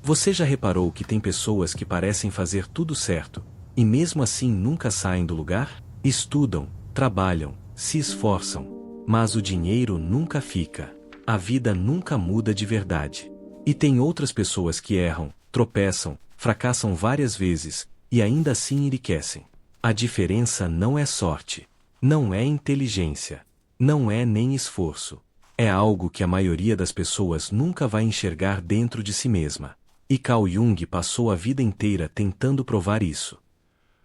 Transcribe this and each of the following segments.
Você já reparou que tem pessoas que parecem fazer tudo certo, e mesmo assim nunca saem do lugar? Estudam, trabalham, se esforçam, mas o dinheiro nunca fica. A vida nunca muda de verdade. E tem outras pessoas que erram, tropeçam, fracassam várias vezes, e ainda assim enriquecem. A diferença não é sorte, não é inteligência, não é nem esforço. É algo que a maioria das pessoas nunca vai enxergar dentro de si mesma. E Carl Jung passou a vida inteira tentando provar isso.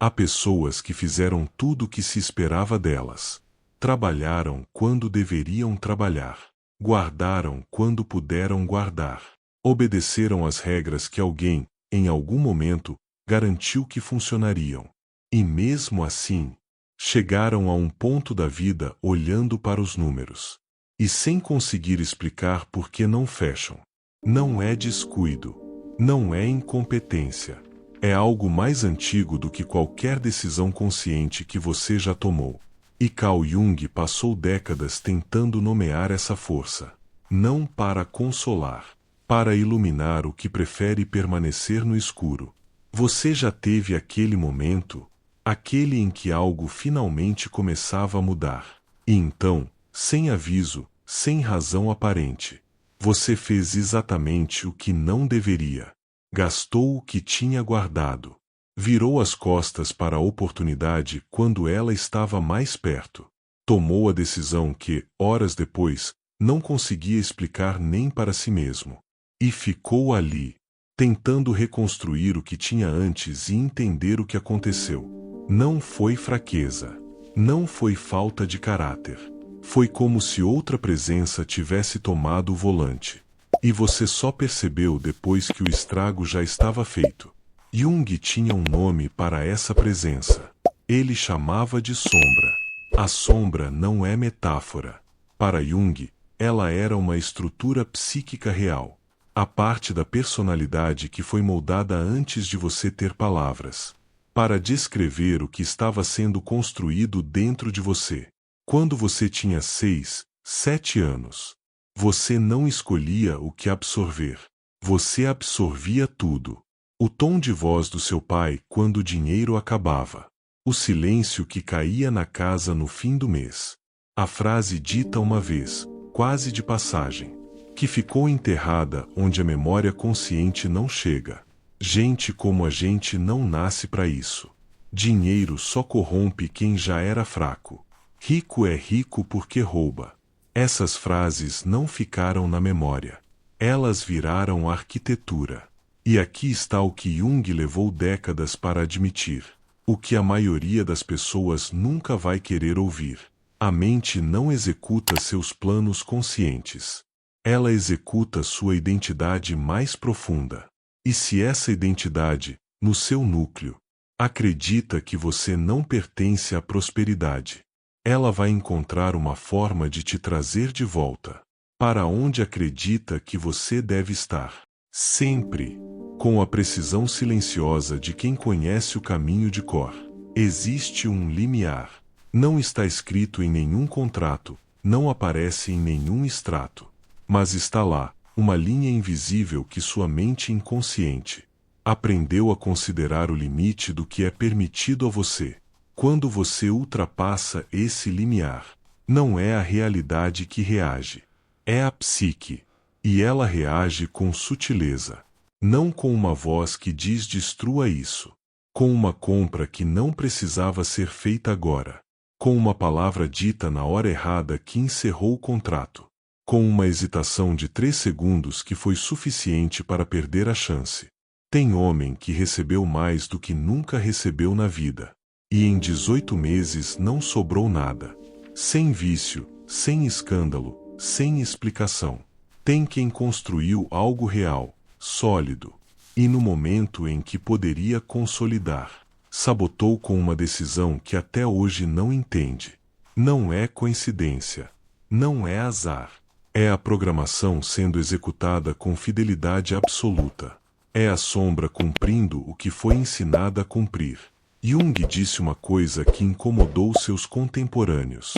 Há pessoas que fizeram tudo o que se esperava delas. Trabalharam quando deveriam trabalhar. Guardaram quando puderam guardar. Obedeceram às regras que alguém, em algum momento, garantiu que funcionariam. E mesmo assim, chegaram a um ponto da vida olhando para os números. E sem conseguir explicar por que não fecham. Não é descuido. Não é incompetência. É algo mais antigo do que qualquer decisão consciente que você já tomou. E Carl Jung passou décadas tentando nomear essa força. Não para consolar, para iluminar o que prefere permanecer no escuro. Você já teve aquele momento, aquele em que algo finalmente começava a mudar. E então, sem aviso, sem razão aparente, você fez exatamente o que não deveria. Gastou o que tinha guardado. Virou as costas para a oportunidade quando ela estava mais perto. Tomou a decisão que, horas depois, não conseguia explicar nem para si mesmo. E ficou ali, tentando reconstruir o que tinha antes e entender o que aconteceu. Não foi fraqueza. Não foi falta de caráter. Foi como se outra presença tivesse tomado o volante. E você só percebeu depois que o estrago já estava feito. Jung tinha um nome para essa presença. Ele chamava de sombra. A sombra não é metáfora. Para Jung, ela era uma estrutura psíquica real. A parte da personalidade que foi moldada antes de você ter palavras. Para descrever o que estava sendo construído dentro de você. Quando você tinha 6, 7 anos. Você não escolhia o que absorver. Você absorvia tudo. O tom de voz do seu pai quando o dinheiro acabava. O silêncio que caía na casa no fim do mês. A frase dita uma vez, quase de passagem, que ficou enterrada onde a memória consciente não chega. Gente como a gente não nasce para isso. Dinheiro só corrompe quem já era fraco. Rico é rico porque rouba. Essas frases não ficaram na memória. Elas viraram arquitetura. E aqui está o que Jung levou décadas para admitir. O que a maioria das pessoas nunca vai querer ouvir. A mente não executa seus planos conscientes. Ela executa sua identidade mais profunda. E se essa identidade, no seu núcleo, acredita que você não pertence à prosperidade, ela vai encontrar uma forma de te trazer de volta para onde acredita que você deve estar. Sempre, com a precisão silenciosa de quem conhece o caminho de cor. Existe um limiar. Não está escrito em nenhum contrato, não aparece em nenhum extrato. Mas está lá, uma linha invisível que sua mente inconsciente aprendeu a considerar o limite do que é permitido a você. Quando você ultrapassa esse limiar, não é a realidade que reage, é a psique, e ela reage com sutileza, não com uma voz que diz destrua isso, com uma compra que não precisava ser feita agora, com uma palavra dita na hora errada que encerrou o contrato, com uma hesitação de 3 segundos que foi suficiente para perder a chance. Tem homem que recebeu mais do que nunca recebeu na vida. E em 18 meses não sobrou nada. Sem vício, sem escândalo, sem explicação. Tem quem construiu algo real, sólido. E no momento em que poderia consolidar, sabotou com uma decisão que até hoje não entende. Não é coincidência. Não é azar. É a programação sendo executada com fidelidade absoluta. É a sombra cumprindo o que foi ensinada a cumprir. Jung disse uma coisa que incomodou seus contemporâneos.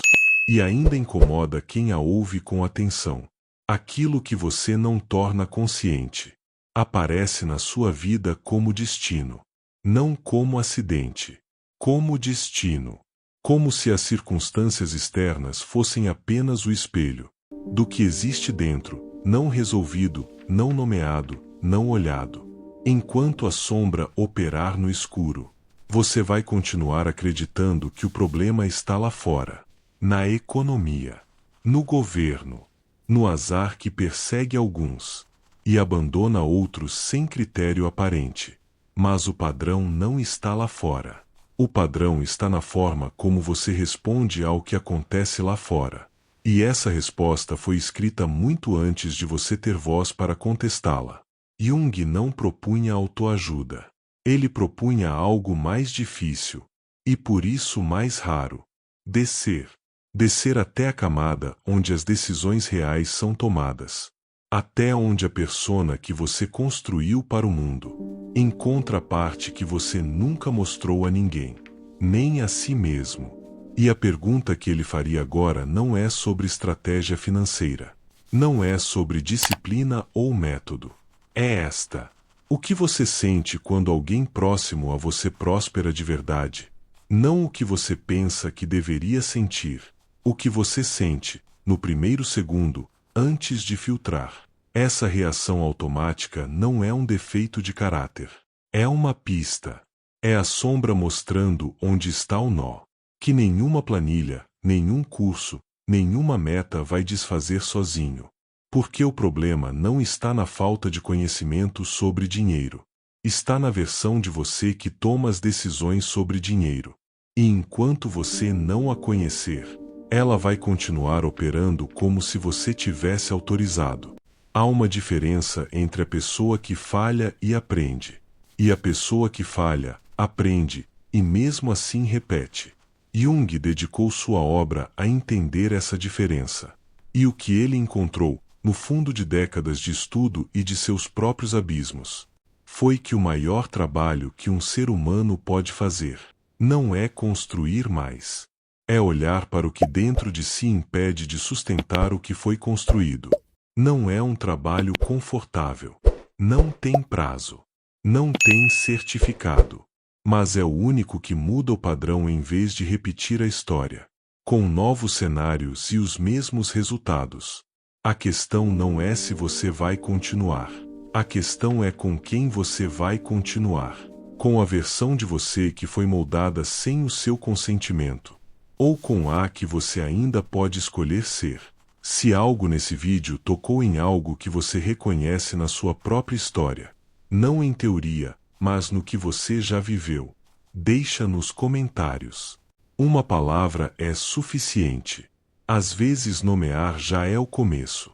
E ainda incomoda quem a ouve com atenção. Aquilo que você não torna consciente, Aparece na sua vida como destino. Não como acidente. Como destino. Como se as circunstâncias externas fossem apenas o espelho do que existe dentro, não resolvido, não nomeado, não olhado. Enquanto a sombra operar no escuro, você vai continuar acreditando que o problema está lá fora, na economia, no governo, no azar que persegue alguns e abandona outros sem critério aparente. Mas o padrão não está lá fora. O padrão está na forma como você responde ao que acontece lá fora. E essa resposta foi escrita muito antes de você ter voz para contestá-la. Jung não propunha autoajuda. Ele propunha algo mais difícil, e por isso mais raro. Descer. Descer até a camada onde as decisões reais são tomadas. Até onde a persona que você construiu para o mundo encontra a parte que você nunca mostrou a ninguém, nem a si mesmo. E a pergunta que ele faria agora não é sobre estratégia financeira. Não é sobre disciplina ou método. É esta. O que você sente quando alguém próximo a você próspera de verdade? Não o que você pensa que deveria sentir. O que você sente, no primeiro segundo, antes de filtrar. Essa reação automática não é um defeito de caráter. É uma pista. É a sombra mostrando onde está o nó. Que nenhuma planilha, nenhum curso, nenhuma meta vai desfazer sozinho. Porque o problema não está na falta de conhecimento sobre dinheiro. Está na versão de você que toma as decisões sobre dinheiro. E enquanto você não a conhecer, ela vai continuar operando como se você tivesse autorizado. Há uma diferença entre a pessoa que falha e aprende. E a pessoa que falha, aprende, e mesmo assim repete. Jung dedicou sua obra a entender essa diferença. E o que ele encontrou, no fundo de décadas de estudo e de seus próprios abismos, foi que o maior trabalho que um ser humano pode fazer não é construir mais. É olhar para o que dentro de si impede de sustentar o que foi construído. Não é um trabalho confortável. Não tem prazo. Não tem certificado. Mas é o único que muda o padrão em vez de repetir a história, com novos cenários e os mesmos resultados. A questão não é se você vai continuar. A questão é com quem você vai continuar. Com a versão de você que foi moldada sem o seu consentimento. Ou com a que você ainda pode escolher ser. Se algo nesse vídeo tocou em algo que você reconhece na sua própria história, não em teoria, mas no que você já viveu, deixa nos comentários. Uma palavra é suficiente. Às vezes nomear já é o começo.